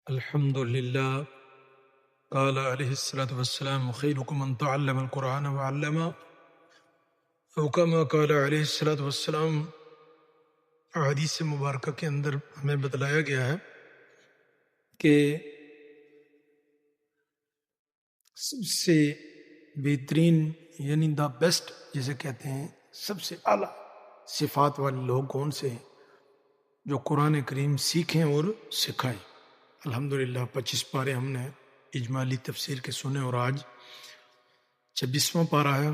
الحمد للہ قال علیہ الصلاۃ والسلام خیرکم من تعلم القرآن وعلمہ او کما قال علیہ الصلاۃ والسلام۔ احادیث مبارکہ کے اندر ہمیں بتلایا گیا ہے کہ سب سے بہترین یعنی دا بیسٹ جسے کہتے ہیں سب سے اعلیٰ صفات والے لوگ کون سے ہیں؟ جو قرآن کریم سیکھیں اور سکھائیں۔ الحمدللہ 25 پارے ہم نے اجمالی تفسیر کے سنے اور آج 26واں پارہ ہے،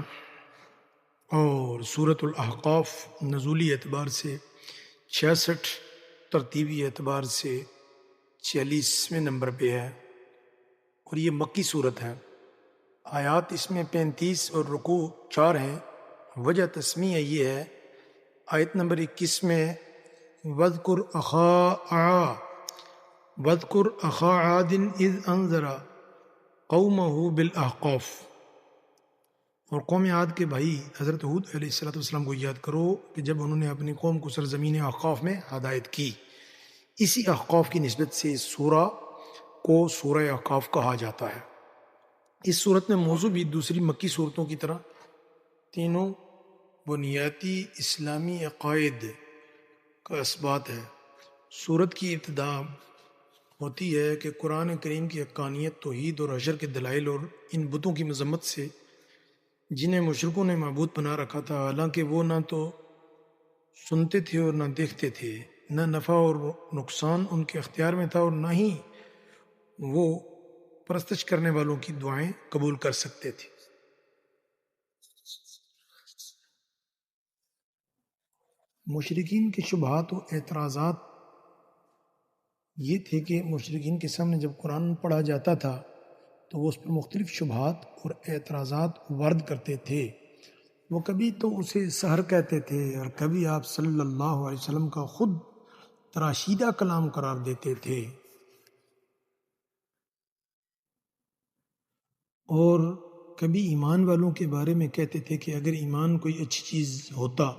اور سورۃ الاحقاف نزولی اعتبار سے 66، ترتیبی اعتبار سے 46ویں نمبر پہ ہے، اور یہ مکی صورت ہے۔ آیات اس میں 35 اور رکوع 4 ہیں۔ وجہ تسمیہ یہ ہے، آیت نمبر 21 میں وَاذْكُرْ أَخَا عَادٍ إِذْ أَنذَرَ قَوْمَهُ بِالْأَحْقَافِ، اور قوم عاد کے بھائی حضرت ہود علیہ السلام کو یاد کرو کہ جب انہوں نے اپنی قوم کو سرزمین احقاف میں ہدایت کی۔ اسی احقاف کی نسبت سے اس سورہ کو سورہ احقاف کہا جاتا ہے۔ اس صورت میں موضوع بھی دوسری مکی صورتوں کی طرح تینوں بنیادی اسلامی عقائد کا اثبات ہے۔ صورت کی ابتدا ہوتی ہے کہ قرآن کریم کی حقانیت، توحید اور حشر کے دلائل، اور ان بتوں کی مذمت سے جنہیں مشرکوں نے معبود بنا رکھا تھا، حالانکہ وہ نہ تو سنتے تھے اور نہ دیکھتے تھے، نہ نفع اور نقصان ان کے اختیار میں تھا، اور نہ ہی وہ پرستش کرنے والوں کی دعائیں قبول کر سکتے تھے۔ مشرکین کے شبہات و اعتراضات یہ تھے کہ مشرکین کے سامنے جب قرآن پڑھا جاتا تھا تو وہ اس پر مختلف شبہات اور اعتراضات وارد کرتے تھے۔ وہ کبھی تو اسے سحر کہتے تھے، اور کبھی آپ صلی اللہ علیہ وسلم کا خود تراشیدہ کلام قرار دیتے تھے، اور کبھی ایمان والوں کے بارے میں کہتے تھے کہ اگر ایمان کوئی اچھی چیز ہوتا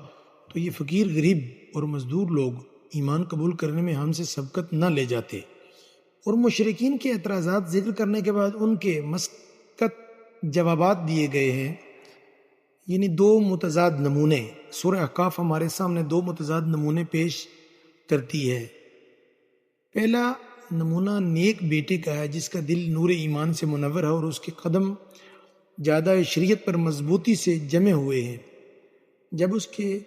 تو یہ فقیر، غریب اور مزدور لوگ ایمان قبول کرنے میں ہم سے سبقت نہ لے جاتے۔ اور مشرکین کے اعتراضات ذکر کرنے کے بعد ان کے مسکت جوابات دیے گئے ہیں، یعنی دو متضاد نمونے۔ سورہ احقاف ہمارے سامنے دو متضاد نمونے پیش کرتی ہے۔ پہلا نمونہ نیک بیٹے کا ہے جس کا دل نور ایمان سے منور ہے اور اس کے قدم جادہ شریعت پر مضبوطی سے جمے ہوئے ہیں۔ جب اس کے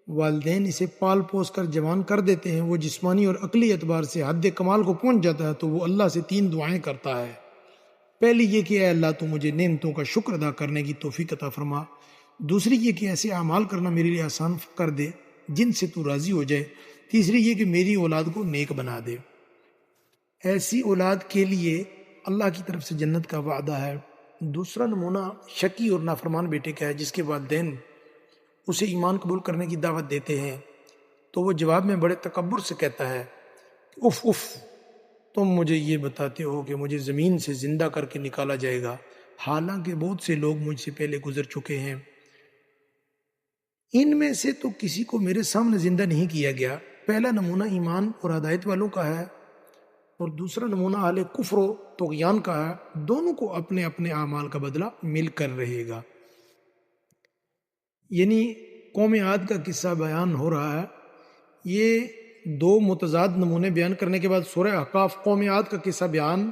والدین اسے پال پوس کر جوان کر دیتے ہیں، وہ جسمانی اور عقلی اعتبار سے حد کمال کو پہنچ جاتا ہے، تو وہ اللہ سے 3 دعائیں کرتا ہے۔ پہلی یہ کہ اے اللہ تو مجھے نعمتوں کا شکر ادا کرنے کی توفیق عطا فرما۔ دوسری یہ کہ ایسے اعمال کرنا میرے لیے آسان کر دے جن سے تو راضی ہو جائے۔ تیسری یہ کہ میری اولاد کو نیک بنا دے۔ ایسی اولاد کے لیے اللہ کی طرف سے جنت کا وعدہ ہے۔ دوسرا نمونہ شقی اور نافرمان بیٹے کا ہے جس کے والدین اسے ایمان قبول کرنے کی دعوت دیتے ہیں، تو وہ جواب میں بڑے تکبر سے کہتا ہے کہ اف اف، تم مجھے یہ بتاتے ہو کہ مجھے زمین سے زندہ کر کے نکالا جائے گا، حالانکہ بہت سے لوگ مجھ سے پہلے گزر چکے ہیں، ان میں سے تو کسی کو میرے سامنے زندہ نہیں کیا گیا۔ پہلا نمونہ ایمان اور ہدایت والوں کا ہے، اور دوسرا نمونہ اہل کفر و طغیان کا ہے۔ دونوں کو اپنے اپنے اعمال کا بدلہ مل کر رہے گا۔ یعنی قوم عاد کا قصہ بیان ہو رہا ہے۔ یہ دو متضاد نمونے بیان کرنے کے بعد سورہ احقاف قوم عاد کا قصہ بیان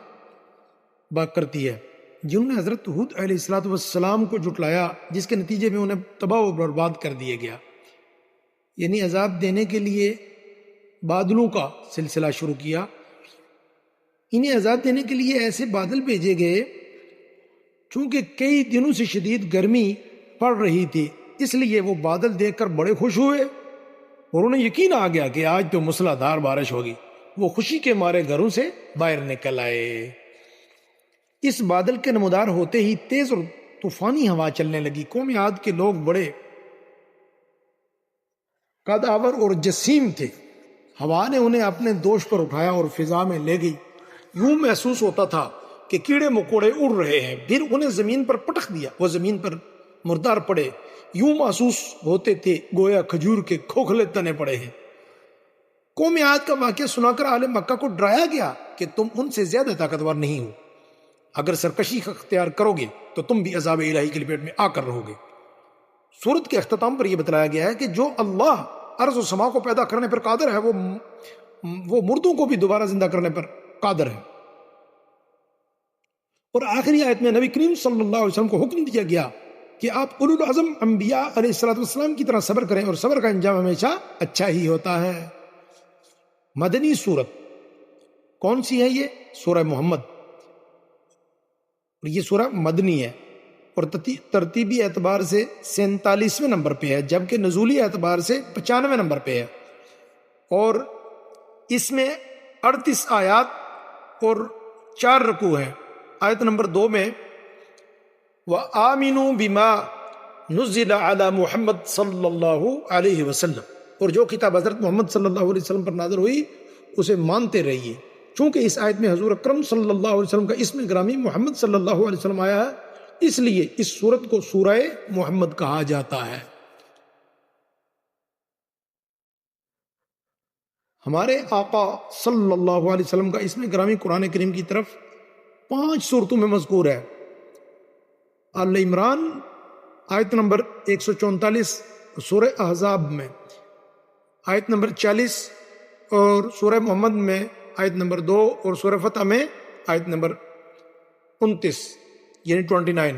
کرتی ہے، جنہوں نے حضرت ہود علیہ السلام کو جھٹلایا، جس کے نتیجے میں انہیں تباہ و برباد کر دیا گیا۔ یعنی عذاب دینے کے لیے بادلوں کا سلسلہ شروع کیا۔ انہیں عذاب دینے کے لیے ایسے بادل بھیجے گئے، چونکہ کئی دنوں سے شدید گرمی پڑ رہی تھی، اس لیے وہ بادل دیکھ کر بڑے خوش ہوئے، اور انہیں یقین آ گیا کہ آج تو موسلا دھار بارش ہوگی۔ وہ خوشی کے مارے گھروں سے باہر نکل آئے۔ اس بادل کے نمودار ہوتے ہی تیز اور طوفانی ہوا چلنے لگی۔ قوم عاد کے لوگ بڑے قدآور اور جسیم تھے۔ ہوا نے انہیں اپنے دوش پر اٹھایا اور فضا میں لے گئی۔ یوں محسوس ہوتا تھا کہ کیڑے مکوڑے اڑ رہے ہیں، پھر انہیں زمین پر پٹک دیا، وہ زمین پر مردار پڑے۔ یوں محسوس ہوتے تھے گویا کھجور کے کھوکھلے تنے پڑے ہیں۔ قوم عاد کا واقعہ سنا کر اہل مکہ کو ڈرایا گیا کہ تم ان سے زیادہ طاقتور نہیں ہو، اگر سرکشی کا اختیار کرو گے تو تم بھی عذاب الہی کی لپیٹ میں آ کر رہو گے۔ سورت کے اختتام پر یہ بتلایا گیا ہے کہ جو اللہ ارض و سما کو پیدا کرنے پر قادر ہے وہ مردوں کو بھی دوبارہ زندہ کرنے پر قادر ہے۔ اور آخری آیت میں نبی کریم صلی اللہ علیہ وسلم کو حکم دیا گیا کہ آپ اولو العزم انبیاء علیہ الصلوۃ والسلام کی طرح صبر کریں، اور صبر کا انجام ہمیشہ اچھا ہی ہوتا ہے۔ مدنی سورت کون سی ہے؟ یہ سورہ محمد، اور یہ سورہ مدنی ہے، اور ترتیبی اعتبار سے 47ویں نمبر پہ ہے، جبکہ نزولی اعتبار سے 95 نمبر پہ ہے، اور اس میں 38 آیات اور 4 رکوع ہیں۔ آیت نمبر 2 میں وَآمِنُوا بِمَا نُزِّلَ عَلَى مُحَمَّدٍ صلی اللہ علیہ وسلم، اور جو کتاب حضرت محمد صلی اللہ علیہ وسلم پر نازل ہوئی اسے مانتے رہیے۔ چونکہ اس آیت میں حضور اکرم صلی اللہ علیہ وسلم کا اسم گرامی محمد صلی اللہ علیہ وسلم آیا ہے، اس لیے اس سورت کو سورہ محمد کہا جاتا ہے۔ ہمارے آقا صلی اللہ علیہ وسلم کا اسم گرامی قرآن کریم کی طرف 5 سورتوں میں مذکور ہے۔ آل عمران آیت نمبر 144، سورہ احزاب میں آیت نمبر 40، اور سورہ محمد میں آیت نمبر 2، اور سورہ فتح میں آیت نمبر 29 یعنی 29،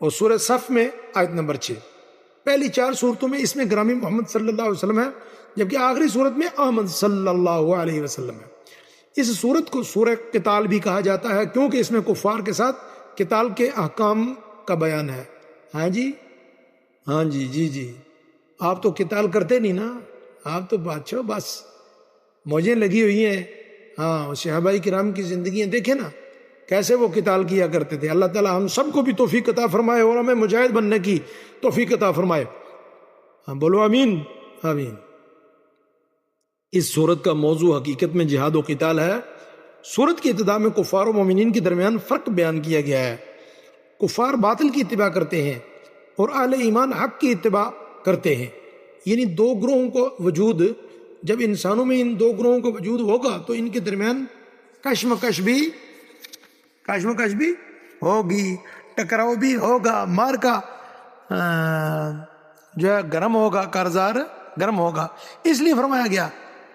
اور سورہ صف میں آیت نمبر 6۔ پہلی 4 صورتوں میں اس میں گرامی محمد صلی اللہ علیہ وسلم ہے، جبکہ آخری صورت میں احمد صلی اللہ علیہ وسلم ہے۔ اس صورت کو سورہ قتال بھی کہا جاتا ہے، کیونکہ اس میں کفار کے ساتھ قتال کے احکام کا بیان ہے۔ ہاں جی جی آپ تو قتال کرتے نہیں نا، آپ تو بادشاہ بس موجیں لگی ہوئی ہیں۔ ہاں صحابہ کرام کی زندگیاں دیکھیں نا، کیسے وہ قتال کیا کرتے تھے۔ اللہ تعالی ہم سب کو بھی توفیق عطا فرمائے اور ہمیں مجاہد بننے کی توفیق عطا فرمائے۔ ہاں بولو آمین آمین۔ اس سورت کا موضوع حقیقت میں جہاد و قتال ہے۔ سورت کی ابتدا میں کفار و مومنین کے درمیان فرق بیان کیا گیا ہے۔ کفار باطل کی اتباع کرتے ہیں اور اہل ایمان حق کی اتباع کرتے ہیں، یعنی 2 گروہوں کو وجود، جب انسانوں میں ان 2 گروہوں کا وجود ہوگا تو ان کے درمیان کشمکش بھی ہوگی، ٹکراؤ بھی ہوگا، مار کا جو ہے گرم ہوگا، کارزار گرم ہوگا۔ اس لیے فرمایا گیا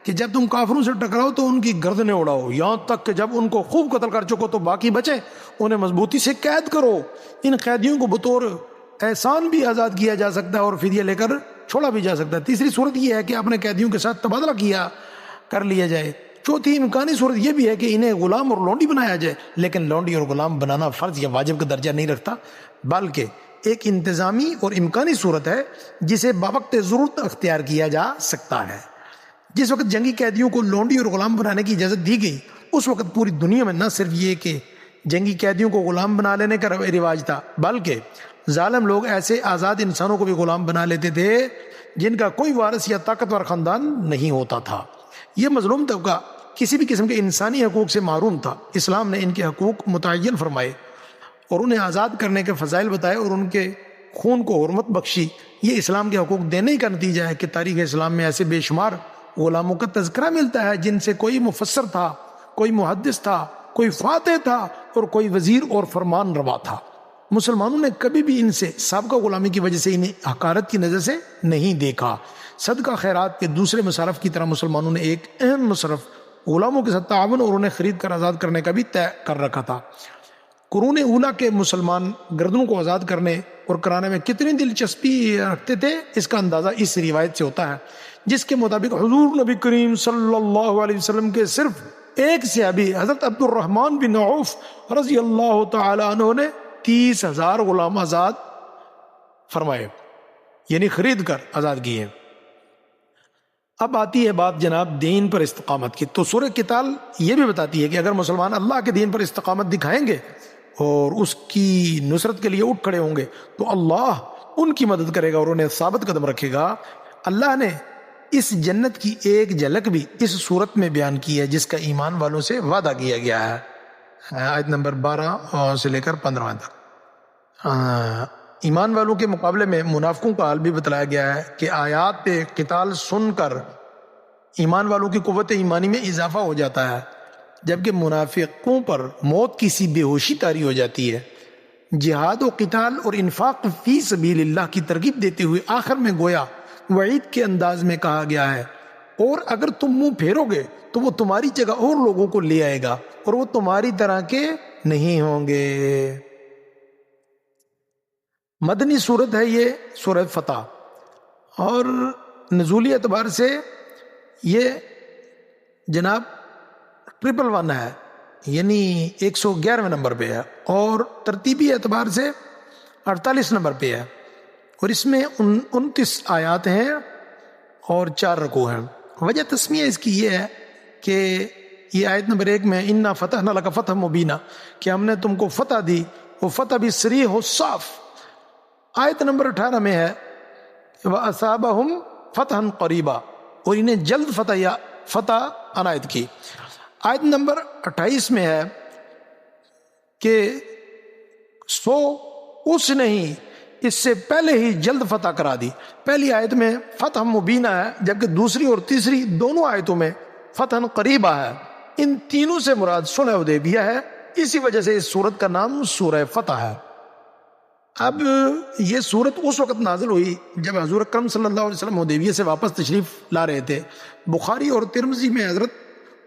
کہ جب تم کافروں سے ٹکراؤ تو ان کی گردنیں اڑاؤ، یہاں تک کہ جب ان کو خوب قتل کر چکو تو باقی بچے انہیں مضبوطی سے قید کرو۔ ان قیدیوں کو بطور احسان بھی آزاد کیا جا سکتا ہے اور فدیہ لے کر چھوڑا بھی جا سکتا ہے۔ تیسری صورت یہ ہے کہ اپنے قیدیوں کے ساتھ تبادلہ کر لیا جائے۔ چوتھی امکانی صورت یہ بھی ہے کہ انہیں غلام اور لونڈی بنایا جائے، لیکن لونڈی اور غلام بنانا فرض یا واجب کا درجہ نہیں رکھتا، بلکہ ایک انتظامی اور امکانی صورت ہے جسے بوقت ضرورت اختیار کیا جا سکتا ہے۔ جس وقت جنگی قیدیوں کو لونڈی اور غلام بنانے کی اجازت دی گئی، اس وقت پوری دنیا میں نہ صرف یہ کہ جنگی قیدیوں کو غلام بنا لینے کا رواج تھا، بلکہ ظالم لوگ ایسے آزاد انسانوں کو بھی غلام بنا لیتے تھے جن کا کوئی وارث یا طاقتور خاندان نہیں ہوتا تھا۔ یہ مظلوم طبقہ کسی بھی قسم کے انسانی حقوق سے محروم تھا۔ اسلام نے ان کے حقوق متعین فرمائے اور انہیں آزاد کرنے کے فضائل بتائے اور ان کے خون کو حرمت بخشی۔ یہ اسلام کے حقوق دینے کا نتیجہ ہے کہ تاریخ اسلام میں ایسے بے شمار غلاموں کا تذکرہ ملتا ہے جن سے کوئی مفسر تھا، کوئی محدث تھا، کوئی فاتح تھا اور کوئی وزیر اور فرمان روا تھا۔ مسلمانوں نے کبھی بھی ان سے سابقہ غلامی کی وجہ سے انہیں حقارت کی نظر سے نہیں دیکھا۔ صدقہ خیرات کے دوسرے مصارف کی طرح مسلمانوں نے ایک اہم مصرف غلاموں کے ساتھ تعاون اور انہیں خرید کر آزاد کرنے کا بھی طے کر رکھا تھا۔ قرون اولیٰ کے مسلمان گردنوں کو آزاد کرنے اور کرانے میں کتنی دلچسپی رکھتے تھے، اس کا اندازہ اس روایت سے ہوتا ہے جس کے مطابق حضور نبی کریم صلی اللہ علیہ وسلم کے صرف ایک صحابی حضرت عبد الرحمن بن عوف رضی اللہ تعالی عنہ نے 30,000 غلام آزاد فرمائے، یعنی خرید کر آزاد کیے۔ اب آتی ہے بات جناب دین پر استقامت کی، تو سورہ قتال یہ بھی بتاتی ہے کہ اگر مسلمان اللہ کے دین پر استقامت دکھائیں گے اور اس کی نصرت کے لیے اٹھ کھڑے ہوں گے تو اللہ ان کی مدد کرے گا اور انہیں ثابت قدم رکھے گا۔ اللہ نے اس جنت کی ایک جھلک بھی اس صورت میں بیان کی ہے جس کا ایمان والوں سے وعدہ کیا گیا ہے، آیت نمبر 12 سے لے کر 15 تک۔ ایمان والوں کے مقابلے میں منافقوں کا حال بھی بتلایا گیا ہے کہ آیات قتال سن کر ایمان والوں کی قوت ایمانی میں اضافہ ہو جاتا ہے۔ جبکہ منافقوں پر موت کی سی بے ہوشی طاری ہو جاتی ہے۔ جہاد و قتال اور انفاق فی سبیل اللہ کی ترغیب دیتے ہوئے آخر میں گویا وعید کے انداز میں کہا گیا ہے، اور اگر تم منہ پھیرو گے تو وہ تمہاری جگہ اور لوگوں کو لے آئے گا اور وہ تمہاری طرح کے نہیں ہوں گے۔ مدنی صورت ہے یہ سورہ فتح، اور نزولی اعتبار سے یہ جناب 111 ہے، یعنی 111ویں نمبر پہ ہے، اور ترتیبی اعتبار سے 48 نمبر پہ ہے، اور اس میں 29 آیات ہیں اور 4 رکوع ہیں۔ وجہ تسمیہ اس کی یہ ہے کہ یہ آیت نمبر 1 میں اِنَّا فَتَحْنَا لَكَ فَتْحًا مُبِينًا، کہ ہم نے تم کو فتح دی، وہ فتح بھی صریح و صاف۔ آیت نمبر 18 میں ہے وَأَصَابَهُمْ فَتْحًا قَرِيبًا، اور انہیں جلد فتح عنایت کی۔ آیت نمبر 28 میں ہے کہ سو اس نے ہی اس سے پہلے ہی جلد فتح کرا دی۔ پہلی آیت میں فتح مبینہ ہے، جبکہ دوسری اور تیسری دونوں آیتوں میں فتح قریبہ ہے۔ ان تینوں سے مراد صلح حدیبیہ ہے، اسی وجہ سے اس سورت کا نام سورہ فتح ہے۔ اب یہ سورت اس وقت نازل ہوئی جب حضور اکرم صلی اللہ علیہ وسلم حدیبیہ سے واپس تشریف لا رہے تھے۔ بخاری اور ترمذی میں حضرت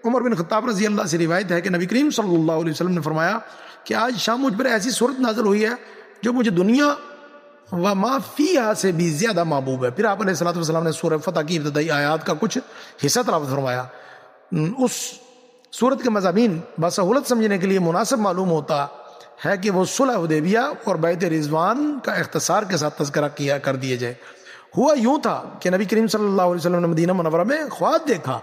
عمر بن خطاب رضی اللہ سے روایت ہے کہ نبی کریم صلی اللہ علیہ وسلم نے فرمایا کہ آج شام مجھ پر ایسی صورت نازل ہوئی ہے جو مجھے دنیا و ما فیہا سے بھی زیادہ محبوب ہے۔ پھر آپ علیہ الصلوۃ والسلام نے سورہ فتح کی ابتدائی آیات کا کچھ حصہ تلاوت فرمایا۔ اس سورت کے مضامین بسہولت سمجھنے کے لیے مناسب معلوم ہوتا ہے کہ وہ صلح حدیبیہ اور بیعت رضوان کا اختصار کے ساتھ تذکرہ کر دیے جائے۔ ہوا یوں تھا کہ نبی کریم صلی اللہ علیہ وسلم نے مدینہ منورہ میں خواب دیکھا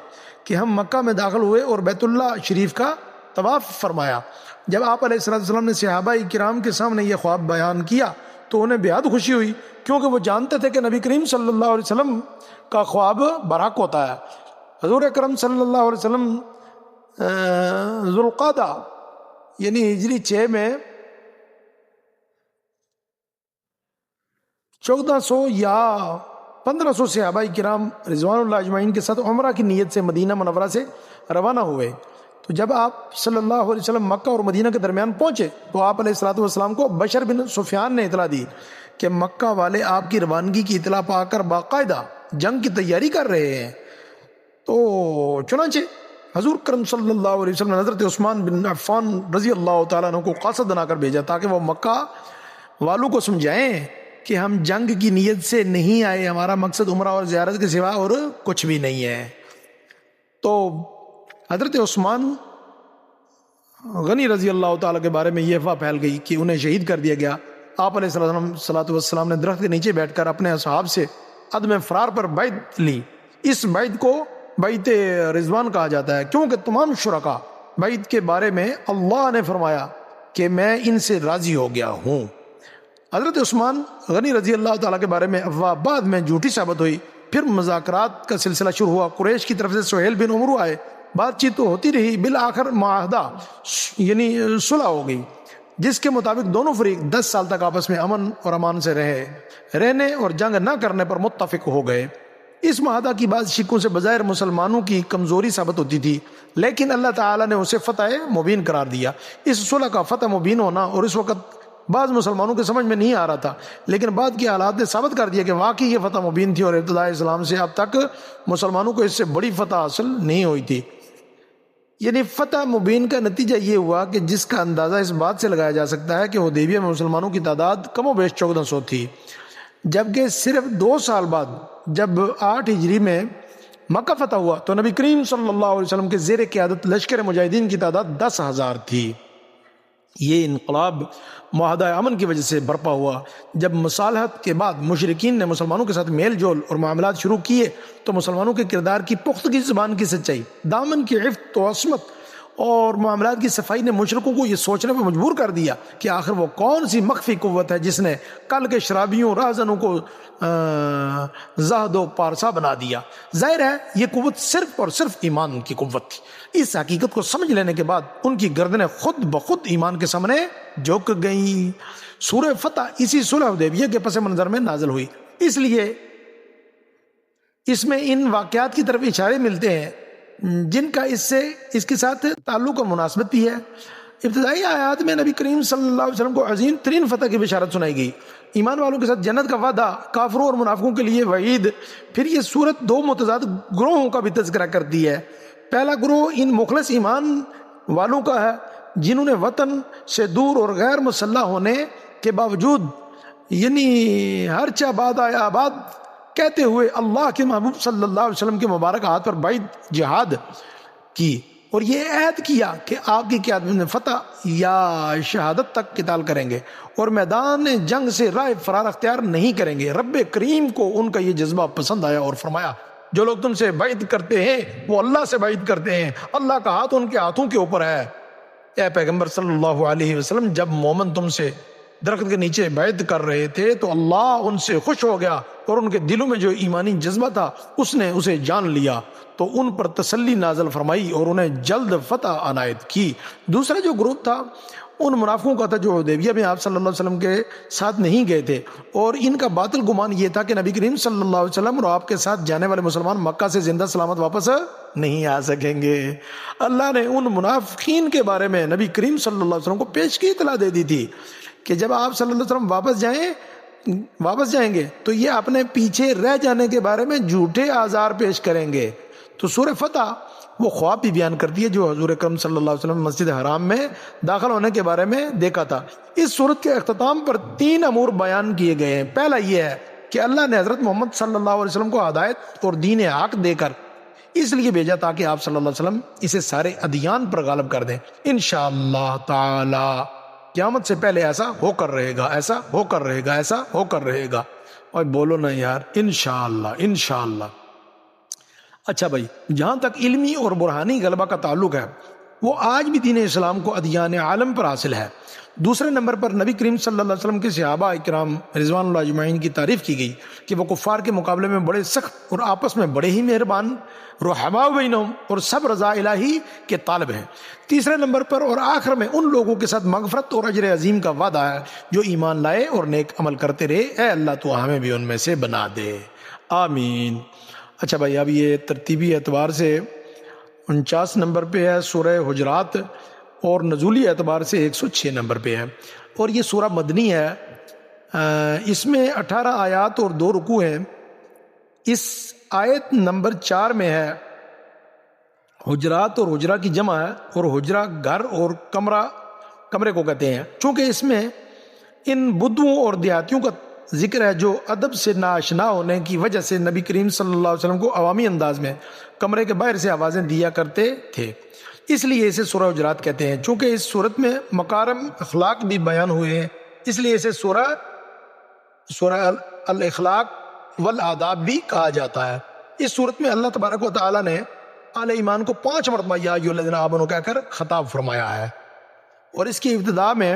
کہ ہم مکہ میں داخل ہوئے اور بیت اللہ شریف کا طواف فرمایا۔ جب آپ علیہ السلام نے صحابہ کرام کے سامنے یہ خواب بیان کیا تو انہیں بے حد خوشی ہوئی، کیونکہ وہ جانتے تھے کہ نبی کریم صلی اللہ علیہ وسلم کا خواب برحق ہوتا ہے۔ حضور اکرم صلی اللہ علیہ وسلم ذوالقعدہ یعنی ہجری 6 میں 1400 یا 1500 صحابہ کرام رضوان اللہ اجمعین کے ساتھ عمرہ کی نیت سے مدینہ منورہ سے روانہ ہوئے۔ تو جب آپ صلی اللہ علیہ وسلم مکہ اور مدینہ کے درمیان پہنچے تو آپ علیہ الصلوۃ والسلام کو بشر بن سفیان نے اطلاع دی کہ مکہ والے آپ کی روانگی کی اطلاع پا کر باقاعدہ جنگ کی تیاری کر رہے ہیں۔ تو چنانچہ حضور کرم صلی اللہ علیہ وسلم نے حضرت عثمان بن عفان رضی اللہ تعالیٰ عنہ کو قاصد بنا کر بھیجا تاکہ وہ مکہ والوں کو سمجھائیں کہ ہم جنگ کی نیت سے نہیں آئے، ہمارا مقصد عمرہ اور زیارت کے سوا اور کچھ بھی نہیں ہے۔ تو حضرت عثمان غنی رضی اللہ تعالیٰ کے بارے میں یہ افواہ پھیل گئی کہ انہیں شہید کر دیا گیا۔ آپ علیہ الصلوۃ والسلام نے درخت کے نیچے بیٹھ کر اپنے اصحاب سے عدم فرار پر بیعت لی۔ اس بیعت کو بیعت رضوان کہا جاتا ہے، کیونکہ تمام شرکاء بیعت کے بارے میں اللہ نے فرمایا کہ میں ان سے راضی ہو گیا ہوں۔ حضرت عثمان غنی رضی اللہ تعالیٰ کے بارے میں افواہ بعد میں جھوٹی ثابت ہوئی۔ پھر مذاکرات کا سلسلہ شروع ہوا۔ قریش کی طرف سے سہیل بن عمرو آئے، بات چیت تو ہوتی رہی، بالآخر معاہدہ یعنی صلح ہو گئی، جس کے مطابق دونوں فریق 10 سال تک آپس میں امن اور امان سے رہنے اور جنگ نہ کرنے پر متفق ہو گئے۔ اس معاہدہ کی بعض شکوں سے بظاہر مسلمانوں کی کمزوری ثابت ہوتی تھی، لیکن اللہ تعالیٰ نے اسے فتح مبین قرار دیا۔ اس صلح کا فتح مبین ہونا اور اس وقت بعض مسلمانوں کے سمجھ میں نہیں آ رہا تھا، لیکن بعد کے حالات نے ثابت کر دیا کہ واقعی یہ فتح مبین تھی، اور ابتداء اسلام سے اب تک مسلمانوں کو اس سے بڑی فتح حاصل نہیں ہوئی تھی۔ یعنی فتح مبین کا نتیجہ یہ ہوا کہ جس کا اندازہ اس بات سے لگایا جا سکتا ہے کہ حدیبیہ میں مسلمانوں کی تعداد کم و بیش 1400 تھی، جبکہ صرف 2 سال بعد جب 8 ہجری میں مکہ فتح ہوا تو نبی کریم صلی اللہ علیہ وسلم کے زیر قیادت لشکر مجاہدین کی تعداد 10,000 تھی۔ یہ انقلاب معاہدہ امن کی وجہ سے برپا ہوا۔ جب مصالحت کے بعد مشرکین نے مسلمانوں کے ساتھ میل جول اور معاملات شروع کیے تو مسلمانوں کے کردار کی پختگی، زبان کی سچائی، دامن کی عفت و عصمت اور معاملات کی صفائی نے مشرکوں کو یہ سوچنے پر مجبور کر دیا کہ آخر وہ کون سی مخفی قوت ہے جس نے کل کے شرابیوں راہزنوں کو زاہد و پارسا بنا دیا۔ ظاہر ہے یہ قوت صرف اور صرف ایمان کی قوت تھی۔ اس حقیقت کو سمجھ لینے کے بعد ان کی گردنیں خود بخود ایمان کے سامنے جھک گئیں۔ سورہ فتح اسی صلح حدیبیہ کے پس منظر میں نازل ہوئی، اس لیے اس میں ان واقعات کی طرف اشارے ملتے ہیں جن کا اس کے ساتھ تعلق و مناسبت بھی ہے۔ ابتدائی آیات میں نبی کریم صلی اللہ علیہ وسلم کو عظیم ترین فتح کی بشارت سنائی گئی، ایمان والوں کے ساتھ جنت کا وعدہ، کافروں اور منافقوں کے لیے وعید۔ پھر یہ صورت دو متضاد گروہوں کا بھی تذکرہ کرتی ہے۔ پہلا گروہ ان مخلص ایمان والوں کا ہے جنہوں نے وطن سے دور اور غیر مسلح ہونے کے باوجود یعنی ہر چا باد آیا آباد کہتے ہوئے اللہ کے محبوب صلی اللہ علیہ وسلم کے مبارک ہاتھ پر بیعت جہاد کی اور یہ عہد کیا کہ آپ کی قیادت میں فتح یا شہادت تک قتال کریں گے اور میدان جنگ سے راہ فرار اختیار نہیں کریں گے۔ رب کریم کو ان کا یہ جذبہ پسند آیا اور فرمایا جو لوگ تم سے بیعت کرتے ہیں وہ اللہ سے بیعت کرتے ہیں، اللہ کا ہاتھ ان کے ہاتھوں کے اوپر ہے۔ اے پیغمبر صلی اللہ علیہ وسلم، جب مومن تم سے درخت کے نیچے بیعت کر رہے تھے تو اللہ ان سے خوش ہو گیا اور ان کے دلوں میں جو ایمانی جذبہ تھا اس نے اسے جان لیا تو ان پر تسلی نازل فرمائی اور انہیں جلد فتح عنایت کی۔ دوسرا جو گروپ تھا ان منافقوں کا تھا جو حدیبیہ میں آپ صلی اللہ علیہ وسلم کے ساتھ نہیں گئے تھے، اور ان کا باطل گمان یہ تھا کہ نبی کریم صلی اللہ علیہ وسلم اور آپ کے ساتھ جانے والے مسلمان مکہ سے زندہ سلامت واپس نہیں آ سکیں گے۔ اللہ نے ان منافقین کے بارے میں نبی کریم صلی اللہ علیہ وسلم کو پیش کی اطلاع دے دی تھی کہ جب آپ صلی اللہ علیہ وسلم واپس جائیں گے تو یہ اپنے پیچھے رہ جانے کے بارے میں جھوٹے آزار پیش کریں گے۔ تو سورہ فتح وہ خواب بھی بیان کرتی ہے جو حضور اکرم صلی اللہ علیہ وسلم مسجد حرام میں داخل ہونے کے بارے میں دیکھا تھا۔ اس صورت کے اختتام پر 3 امور بیان کیے گئے ہیں۔ پہلا یہ ہے کہ اللہ نے حضرت محمد صلی اللہ علیہ وسلم کو ہدایت اور دین حق دے کر اس لیے بھیجا تاکہ آپ صلی اللہ علیہ وسلم اسے سارے ادیان پر غالب کر دیں۔ انشاءاللہ تعالی قیامت سے پہلے ایسا ہو کر رہے گا، ایسا ہو کر رہے گا، ایسا ہو کر رہے گا۔ اور بولو نا یار، انشاءاللہ انشاءاللہ۔ اچھا بھائی، جہاں تک علمی اور برہانی غلبہ کا تعلق ہے وہ آج بھی دین اسلام کو ادیان عالم پر حاصل ہے۔ دوسرے نمبر پر نبی کریم صلی اللہ علیہ وسلم کے صحابہ اکرام رضوان اللہ اجمعین کی تعریف کی گئی کہ وہ کفار کے مقابلے میں بڑے سخت اور آپس میں بڑے ہی مہربان، رحماء بینہم، اور سب رضا الہی کے طالب ہیں۔ تیسرے نمبر پر اور آخر میں ان لوگوں کے ساتھ مغفرت اور اجر عظیم کا وعدہ ہے جو ایمان لائے اور نیک عمل کرتے رہے۔ اے اللہ تو ہمیں بھی ان میں سے بنا دے، آمین۔ اچھا بھائی، اب یہ ترتیبی اعتبار سے 49 نمبر پہ ہے سورہ حجرات، اور نزولی اعتبار سے 106 نمبر پہ ہے، اور یہ سورہ مدنی ہے۔ اس میں 18 آیات اور 2 رکوع ہیں۔ اس آیت نمبر 4 میں ہے حجرات، اور حجرہ کی جمع ہے، اور حجرہ گھر اور کمرے کو کہتے ہیں۔ چونکہ اس میں ان بدوؤں اور دیہاتیوں کا ذکر ہے جو ادب سے ناآشنا ہونے کی وجہ سے نبی کریم صلی اللہ علیہ وسلم کو عوامی انداز میں کمرے کے باہر سے آوازیں دیا کرتے تھے، اس لیے اسے سورہ حجرات کہتے ہیں۔ چونکہ اس صورت میں مکارم اخلاق بھی بیان ہوئے ہیں، اس لیے اسے سورہ الاخلاق والآداب بھی کہا جاتا ہے۔ اس صورت میں اللہ تبارک و تعالی نے اہل ایمان کو 5 مرتبہ یا ایھا الذین آمنوا کہہ کر خطاب فرمایا ہے، اور اس کی ابتدا میں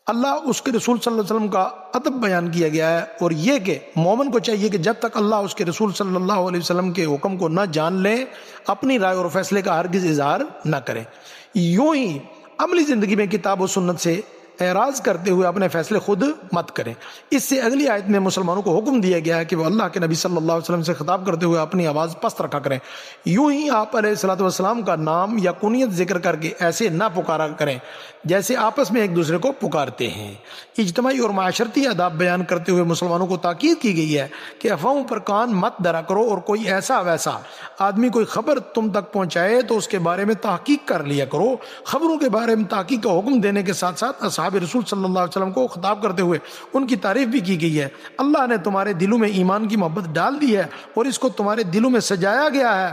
اللہ اس کے رسول صلی اللہ علیہ وسلم کا ادب بیان کیا گیا ہے، اور یہ کہ مومن کو چاہیے کہ جب تک اللہ اس کے رسول صلی اللہ علیہ وسلم کے حکم کو نہ جان لیں اپنی رائے اور فیصلے کا ہرگز اظہار نہ کریں۔ یوں ہی عملی زندگی میں کتاب و سنت سے اعراض کرتے ہوئے اپنے فیصلے خود مت کریں۔ اس سے اگلی آیت میں مسلمانوں کو حکم دیا گیا ہے کہ وہ اللہ کے نبی صلی اللہ علیہ وسلم سے خطاب کرتے ہوئے اپنی آواز پست رکھا کریں۔ یوں ہی آپ علیہ الصلوۃ والسلام کا نام یا کنیت ذکر کر کے ایسے نہ پکارا کریں جیسے آپس میں ایک دوسرے کو پکارتے ہیں۔ اجتماعی اور معاشرتی آداب بیان کرتے ہوئے مسلمانوں کو تاکید کی گئی ہے کہ افواہوں پر کان مت دھرا کرو، اور کوئی ایسا ویسا آدمی کوئی خبر تم تک پہنچائے تو اس کے بارے میں تحقیق کر لیا کرو۔ خبروں کے بارے میں تحقیق کا حکم دینے کے ساتھ ساتھ اصحاب رسول صلی اللہ علیہ وسلم کو خطاب کرتے ہوئے ان کی تعریف بھی کی گئی ہے۔ اللہ نے تمہارے دلوں میں ایمان کی محبت ڈال دی ہے اور اس کو تمہارے دلوں میں سجایا گیا ہے،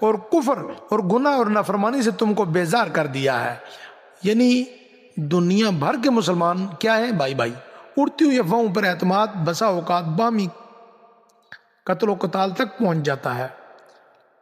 اور کفر اور گناہ اور نافرمانی سے تم کو بیزار کر دیا ہے۔ یعنی دنیا بھر کے مسلمان کیا ہے بھائی اڑتی ہوئی افواہوں پر اعتماد بسا اوقات باہمی قتل و قتال تک پہنچ جاتا ہے۔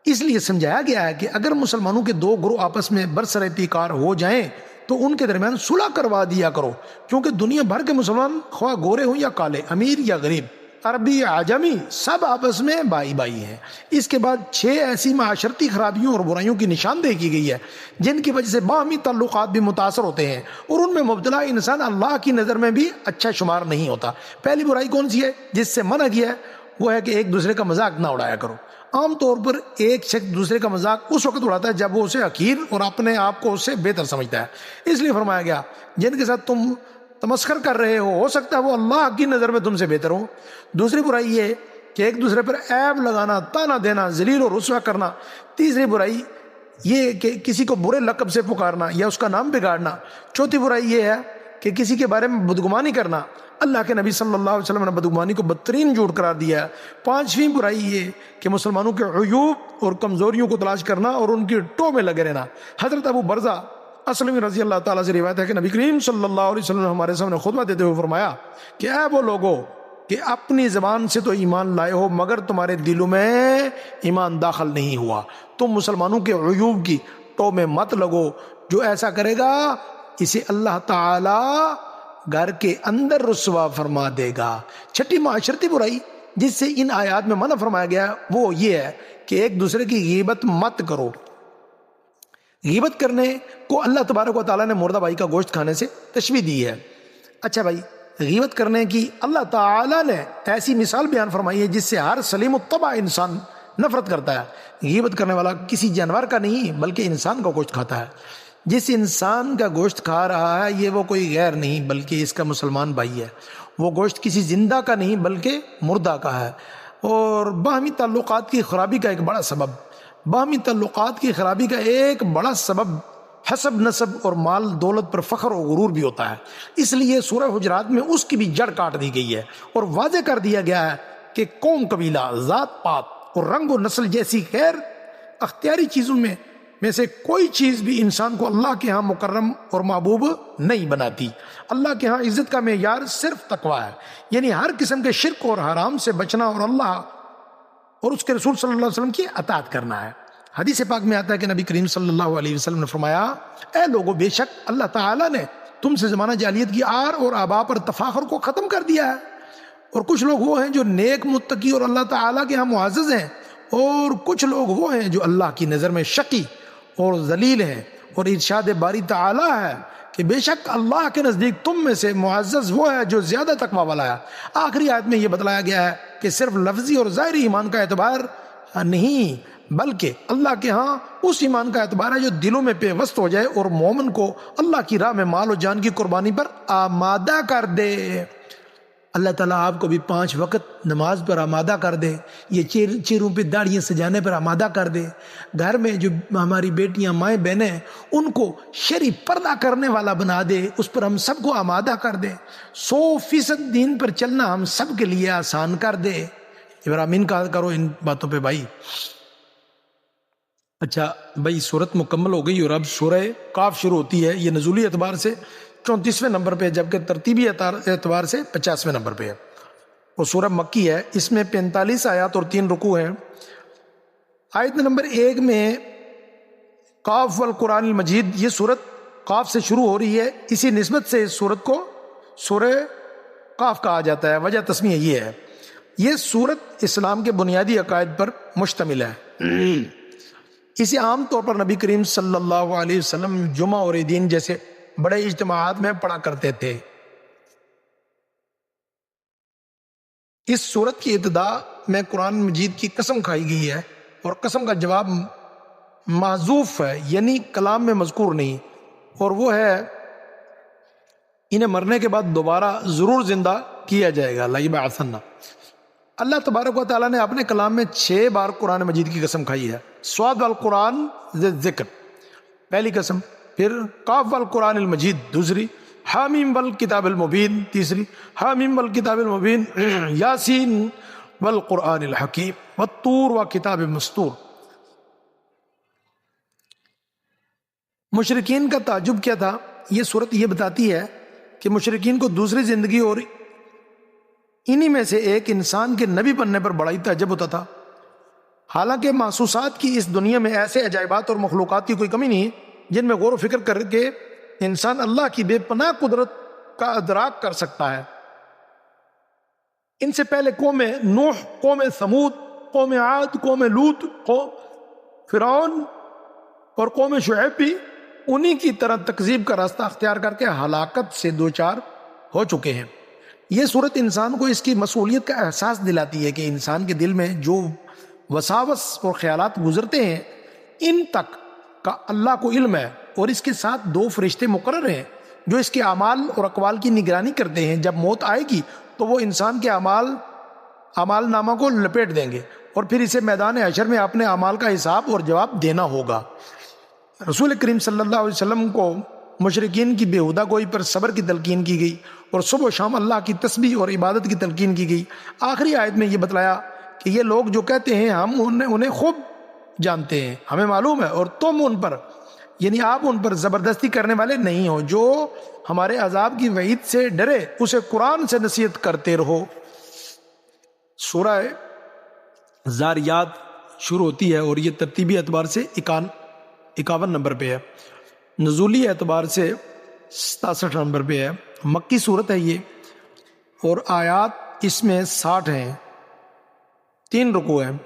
اس لیے سمجھایا گیا ہے کہ اگر مسلمانوں کے 2 گروہ آپس میں برسر پیکار ہو جائیں تو ان کے درمیان صلح کروا دیا کرو، کیونکہ دنیا بھر کے مسلمان خواہ گورے ہوں یا کالے، امیر یا غریب، عربی یا عجمی، سب آپس میں بھائی ہیں۔ اس کے بعد 6 ایسی معاشرتی خرابیوں اور برائیوں کی نشاندہی کی گئی ہے جن کی وجہ سے باہمی تعلقات بھی متاثر ہوتے ہیں، اور ان میں مبتلا انسان اللہ کی نظر میں بھی اچھا شمار نہیں ہوتا۔ پہلی برائی کون سی ہے جس سے منع کیا ہے؟ وہ ہے کہ ایک دوسرے کا مذاق نہ اڑایا کرو۔ عام طور پر ایک شخص دوسرے کا مذاق اس وقت اڑاتا ہے جب وہ اسے حقیر اور اپنے آپ کو اس سے بہتر سمجھتا ہے، اس لیے فرمایا گیا جن کے ساتھ تم تمسخر کر رہے ہو سکتا ہے وہ اللہ کی نظر میں تم سے بہتر ہو۔ دوسری برائی یہ کہ ایک دوسرے پر عیب لگانا، تانا دینا، ذلیل اور رسوا کرنا۔ تیسری برائی یہ کہ کسی کو برے لقب سے پکارنا یا اس کا نام بگاڑنا۔ چوتھی برائی یہ ہے کہ کسی کے بارے میں بدگمانی کرنا۔ اللہ کے نبی صلی اللہ علیہ وسلم نے بدگمانی کو بدترین جھوٹ قرار دیا ہے۔ پانچویں برائی یہ کہ مسلمانوں کے عیوب اور کمزوریوں کو تلاش کرنا اور ان کی ٹو میں لگے رہنا۔ حضرت ابو برزہ اسلمی رضی اللہ تعالیٰ سے روایت ہے کہ نبی کریم صلی اللہ علیہ وسلم نے ہمارے سامنے خطبہ دیتے ہوئے فرمایا کہ اے وہ لوگو کہ اپنی زبان سے تو ایمان لائے ہو مگر تمہارے دلوں میں ایمان داخل نہیں ہوا۔ تم مسلمانوں کے عیوب کی ٹو میں مت لگو، جو ایسا کرے گا اسے اللہ تعالیٰ گھر کے اندر رسوا فرما دے گا۔ چھٹی معاشرتی برائی جس سے ان آیات میں منع فرمایا گیا وہ یہ ہے کہ ایک دوسرے کی غیبت مت کرو۔ غیبت کرنے کو اللہ تبارک و تعالیٰ نے مردہ بھائی کا گوشت کھانے سے تشبیہ دی ہے۔ اچھا بھائی، غیبت کرنے کی اللہ تعالیٰ نے ایسی مثال بیان فرمائی ہے جس سے ہر سلیم الطبع انسان نفرت کرتا ہے۔ غیبت کرنے والا کسی جانور کا نہیں بلکہ انسان کا گوشت کھاتا ہے۔ جس انسان کا گوشت کھا رہا ہے یہ وہ کوئی غیر نہیں بلکہ اس کا مسلمان بھائی ہے۔ وہ گوشت کسی زندہ کا نہیں بلکہ مردہ کا ہے۔ اور باہمی تعلقات کی خرابی کا ایک بڑا سبب حسب نسب اور مال دولت پر فخر و غرور بھی ہوتا ہے۔ اس لیے سورہ حجرات میں اس کی بھی جڑ کاٹ دی گئی ہے اور واضح کر دیا گیا ہے کہ قوم، قبیلہ، ذات پات اور رنگ و نسل جیسی غیر اختیاری چیزوں میں سے کوئی چیز بھی انسان کو اللہ کے ہاں مکرم اور محبوب نہیں بناتی۔ اللہ کے ہاں عزت کا معیار صرف تقویٰ ہے، یعنی ہر قسم کے شرک اور حرام سے بچنا اور اللہ اور اس کے رسول صلی اللہ علیہ وسلم کی اطاعت کرنا ہے۔ حدیث پاک میں آتا ہے کہ نبی کریم صلی اللہ علیہ وسلم نے فرمایا اے لوگو، بے شک اللہ تعالیٰ نے تم سے زمانہ جاہلیت کی آر اور آبا پر تفاخر کو ختم کر دیا ہے، اور کچھ لوگ وہ ہیں جو نیک، متقی اور اللہ تعالیٰ کے ہاں معزز ہیں، اور کچھ لوگ وہ ہیں جو اللہ کی نظر میں شقی اور ذلیل ہیں۔ اور ارشاد باری تعالیٰ ہے کہ بے شک اللہ کے نزدیک تم میں سے معزز وہ ہے جو زیادہ تقویٰ والا ہے۔ آخری آیت میں یہ بتلایا گیا ہے کہ صرف لفظی اور ظاہری ایمان کا اعتبار نہیں بلکہ اللہ کے ہاں اس ایمان کا اعتبار ہے جو دلوں میں پیوست ہو جائے اور مومن کو اللہ کی راہ میں مال و جان کی قربانی پر آمادہ کر دے۔ اللہ تعالیٰ آپ کو بھی 5 وقت نماز پر آمادہ کر دے، یہ چہروں پہ داڑیاں سجانے پر آمادہ کر دے، گھر میں جو ہماری بیٹیاں، مائیں، بہنیں ہیں ان کو شرعی پردہ کرنے والا بنا دے، اس پر ہم سب کو آمادہ کر دے، 100% دین پر چلنا ہم سب کے لیے آسان کر دے۔ ابراہیم کہا کرو ان باتوں پہ بھائی۔ اچھا بھائی، سورت مکمل ہو گئی اور اب سورہ قاف شروع ہوتی ہے۔ یہ نزولی اعتبار سے 34ویں نمبر پہ جبکہ ترتیبی اعتبار سے 50ویں نمبر پہ ہے، اور سورہ مکی ہے۔ اس میں 45 آیات اور 3 رکوع ہیں۔ آیت نمبر 1 میں قاف والقرآن المجید، یہ سورت قاف سے شروع ہو رہی ہے، اسی نسبت سے اس سورت کو سورہ قاف کہا جاتا ہے۔ وجہ تسمیہ یہ ہے، یہ سورت اسلام کے بنیادی عقائد پر مشتمل ہے۔ اسے عام طور پر نبی کریم صلی اللہ علیہ وسلم جمعہ اور عیدین جیسے بڑے اجتماعات میں پڑھا کرتے تھے۔ اس سورت کی ابتدا میں قرآن مجید کی قسم کھائی گئی ہے، اور قسم کا جواب محذوف ہے، یعنی کلام میں مذکور نہیں، اور وہ ہے انہیں مرنے کے بعد دوبارہ ضرور زندہ کیا جائے گا، لَيَبْعَثَنَّ۔ اللہ تبارک و تعالیٰ نے اپنے کلام میں 6 بار قرآن مجید کی قسم کھائی ہے۔ صاد والقرآن ذی ذکر پہلی قسم، پھر قاف والقرآن المجید دوسری، حامیم والکتاب المبین تیسری، حامیم والکتاب المبین، یاسین والقرآن الحکیم، والطور وکتاب مستور۔ مشرکین کا تعجب کیا تھا؟ یہ صورت یہ بتاتی ہے کہ مشرکین کو دوسری زندگی اور انہی میں سے ایک انسان کے نبی بننے پر بڑا ہی تعجب ہوتا تھا۔ حالانکہ محسوسات کی اس دنیا میں ایسے عجائبات اور مخلوقات کی کوئی کمی نہیں جن میں غور و فکر کر کے انسان اللہ کی بے پناہ قدرت کا ادراک کر سکتا ہے۔ ان سے پہلے قوم نوح، قوم ثمود، قوم عاد، قوم لوط، قوم فرعون اور قوم شعیب بھی انہی کی طرح تکذیب کا راستہ اختیار کر کے ہلاکت سے دوچار ہو چکے ہیں۔ یہ صورت انسان کو اس کی مسئولیت کا احساس دلاتی ہے کہ انسان کے دل میں جو وساوس اور خیالات گزرتے ہیں، ان تک کا اللہ کو علم ہے، اور اس کے ساتھ 2 فرشتے مقرر ہیں جو اس کے اعمال اور اقوال کی نگرانی کرتے ہیں۔ جب موت آئے گی تو وہ انسان کے اعمال نامہ کو لپیٹ دیں گے، اور پھر اسے میدان حشر میں اپنے اعمال کا حساب اور جواب دینا ہوگا۔ رسول کریم صلی اللہ علیہ وسلم کو مشرکین کی بےہودہ گوئی پر صبر کی تلقین کی گئی، اور صبح و شام اللہ کی تسبیح اور عبادت کی تلقین کی گئی۔ آخری آیت میں یہ بتلایا کہ یہ لوگ جو کہتے ہیں ہم انہیں خوب جانتے ہیں، ہمیں معلوم ہے، اور تم ان پر یعنی آپ ان پر زبردستی کرنے والے نہیں ہو، جو ہمارے عذاب کی وعید سے ڈرے اسے قرآن سے نصیحت کرتے رہو۔ سورہ زاریات شروع ہوتی ہے اور یہ ترتیبی اعتبار سے 51 نمبر پہ ہے، نزولی اعتبار سے 67 نمبر پہ ہے، مکی صورت ہے یہ، اور آیات اس میں 60 ہیں، 3 رکوع ہیں۔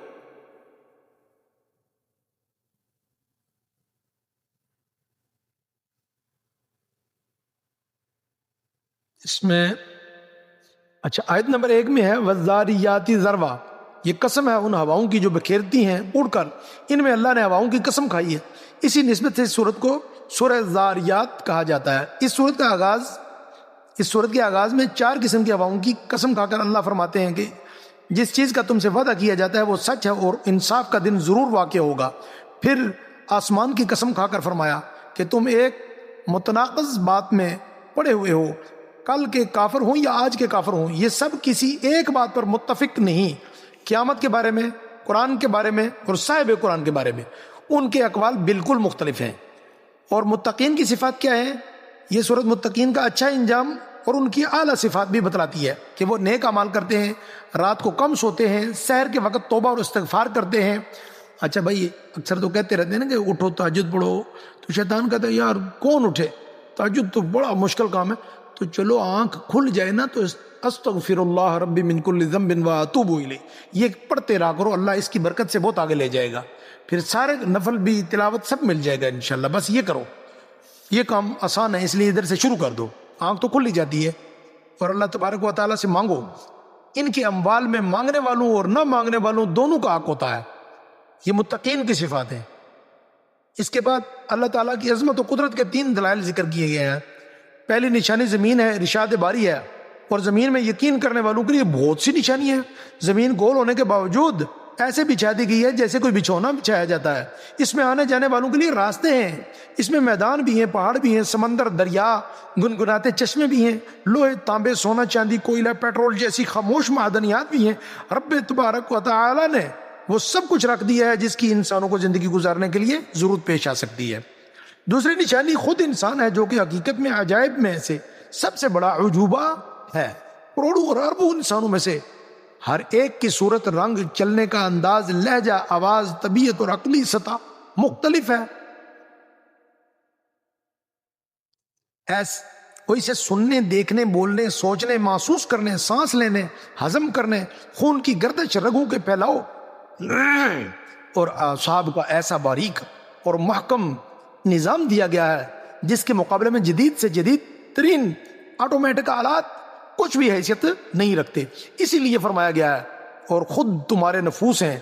اس میں اچھا آیت نمبر 1 میں ہے وَالذَّارِيَاتِ ذَرْوًا، یہ قسم ہے ان ہواؤں کی جو بکھیرتی ہیں اڑ کر، ان میں اللہ نے ہواؤں کی قسم کھائی ہے۔ اسی نسبت سے اس سورت کو سورہ زاریات کہا جاتا ہے۔ اس سورت کے آغاز میں 4 قسم کی ہواؤں کی قسم کھا کر اللہ فرماتے ہیں کہ جس چیز کا تم سے وعدہ کیا جاتا ہے وہ سچ ہے اور انصاف کا دن ضرور واقع ہوگا۔ پھر آسمان کی قسم کھا کر فرمایا کہ تم ایک متناقض بات میں پڑے ہوئے ہو، کل کے کافر ہوں یا آج کے کافر ہوں، یہ سب کسی ایک بات پر متفق نہیں۔ قیامت کے بارے میں، قرآن کے بارے میں اور صاحب قرآن کے بارے میں ان کے اقوال بالکل مختلف ہیں۔ اور متقین کی صفات کیا ہیں؟ یہ سورت متقین کا اچھا انجام اور ان کی اعلیٰ صفات بھی بتلاتی ہے کہ وہ نیک اعمال کرتے ہیں، رات کو کم سوتے ہیں، سحر کے وقت توبہ اور استغفار کرتے ہیں۔ اچھا بھائی، اکثر تو کہتے رہتے ہیں نا کہ اٹھو تہجد پڑھو، تو شیطان کہتا ہے یار کون اٹھے، تہجد تو بڑا مشکل کام ہے، تو چلو آنکھ کھل جائے نا تو استغفر اللہ ربی من کل ذنب واتوب الیہ، یہ پڑھتے رہا کرو، اللہ اس کی برکت سے بہت آگے لے جائے گا، پھر سارے نفل بھی تلاوت سب مل جائے گا انشاءاللہ۔ بس یہ کرو، یہ کام آسان ہے، اس لیے ادھر سے شروع کر دو، آنکھ تو کھل ہی جاتی ہے۔ اور اللہ تبارک و تعالیٰ سے مانگو، ان کے اموال میں مانگنے والوں اور نہ مانگنے والوں دونوں کا حق ہوتا ہے۔ یہ متقین کی صفات ہیں۔ اس کے بعد اللہ تعالیٰ کی عظمت و قدرت کے 3 دلائل ذکر کیے گئے ہیں۔ پہلی نشانی زمین ہے، ارشاد باری ہے، اور زمین میں یقین کرنے والوں کے لیے بہت سی نشانی ہے۔ زمین گول ہونے کے باوجود ایسے بچھا دی گئی ہے جیسے کوئی بچھونا بچھایا جاتا ہے۔ اس میں آنے جانے والوں کے لیے راستے ہیں، اس میں میدان بھی ہیں، پہاڑ بھی ہیں، سمندر، دریا، گنگناتے چشمے بھی ہیں، لوہے، تانبے، سونا، چاندی، کوئلہ، پیٹرول جیسی خاموش معدنیات بھی ہیں۔ رب تبارک و تعالی نے وہ سب کچھ رکھ دیا ہے جس کی انسانوں کو زندگی گزارنے کے لیے ضرورت پیش آ سکتی ہے۔ دوسری نشانی خود انسان ہے، جو کہ حقیقت میں عجائب میں سے سب سے بڑا عجوبہ ہے۔ کروڑوں اور اربوں انسانوں میں سے ہر ایک کی صورت، رنگ، چلنے کا انداز، لہجہ، آواز، طبیعت اور عقلی سطح مختلف ہے۔ کوئی سے سننے، دیکھنے، بولنے، سوچنے، محسوس کرنے، سانس لینے، ہضم کرنے، خون کی گردش، رگوں کے پھیلاؤ اور اعصاب کا ایسا باریک اور محکم نظام دیا گیا ہے جس کے مقابلے میں جدید سے جدید ترین آٹومیٹک آلات کچھ بھی حیثیت نہیں رکھتے۔ اسی لیے فرمایا گیا ہے اور خود تمہارے نفوس ہیں،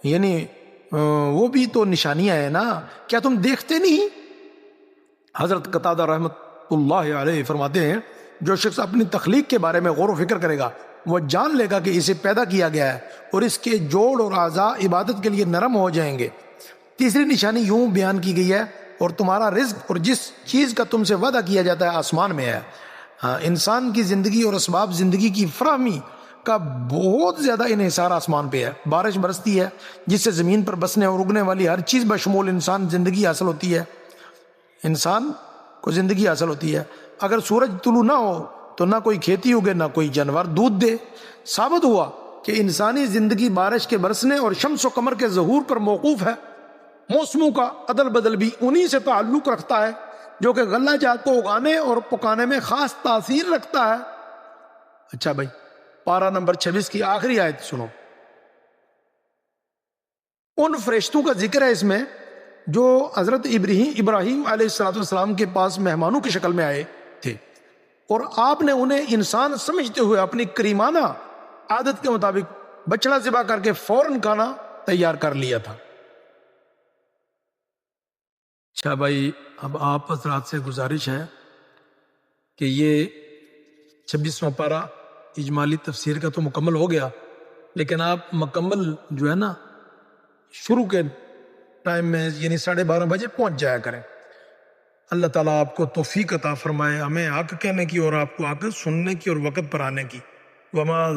یعنی وہ بھی تو نشانیاں ہیں نا، کیا تم دیکھتے نہیں؟ حضرت قتادہ رحمت اللہ علیہ فرماتے ہیں جو شخص اپنی تخلیق کے بارے میں غور و فکر کرے گا وہ جان لے گا کہ اسے پیدا کیا گیا ہے اور اس کے جوڑ اور اعضاء عبادت کے لیے نرم ہو جائیں گے۔ تیسری نشانی یوں بیان کی گئی ہے اور تمہارا رزق اور جس چیز کا تم سے وعدہ کیا جاتا ہے آسمان میں ہے۔ انسان کی زندگی اور اسباب زندگی کی فراہمی کا بہت زیادہ انحصار آسمان پہ ہے۔ بارش برستی ہے جس سے زمین پر بسنے اور اگنے والی ہر چیز بشمول انسان زندگی حاصل ہوتی ہے، انسان کو زندگی حاصل ہوتی ہے۔ اگر سورج طلوع نہ ہو تو نہ کوئی کھیتی اگے، نہ کوئی جانور دودھ دے۔ ثابت ہوا کہ انسانی زندگی بارش کے برسنے اور شمس و قمر کے ظہور پر موقوف ہے۔ موسموں کا عدل بدل بھی انہی سے تعلق رکھتا ہے جو کہ غلہ جات کو اگانے اور پکانے میں خاص تاثیر رکھتا ہے۔ اچھا بھائی، پارہ نمبر 26 کی آخری آیت سنو۔ ان فرشتوں کا ذکر ہے اس میں جو حضرت ابراہیم علیہ السلام کے پاس مہمانوں کی شکل میں آئے تھے اور آپ نے انہیں انسان سمجھتے ہوئے اپنی کریمانہ عادت کے مطابق بچڑا ذبح کر کے فوراً کھانا تیار کر لیا تھا۔ اچھا بھائی، اب آپ حضرات سے گزارش ہے کہ یہ 26واں پارہ اجمالی تفسیر کا تو مکمل ہو گیا، لیکن آپ مکمل جو ہے نا شروع کے ٹائم میں یعنی 12:30 بجے پہنچ جایا کریں۔ اللہ تعالیٰ آپ کو توفیق عطا فرمائے، ہمیں حق کہنے کی اور آپ کو حق سننے کی اور وقت پر آنے کی۔ وما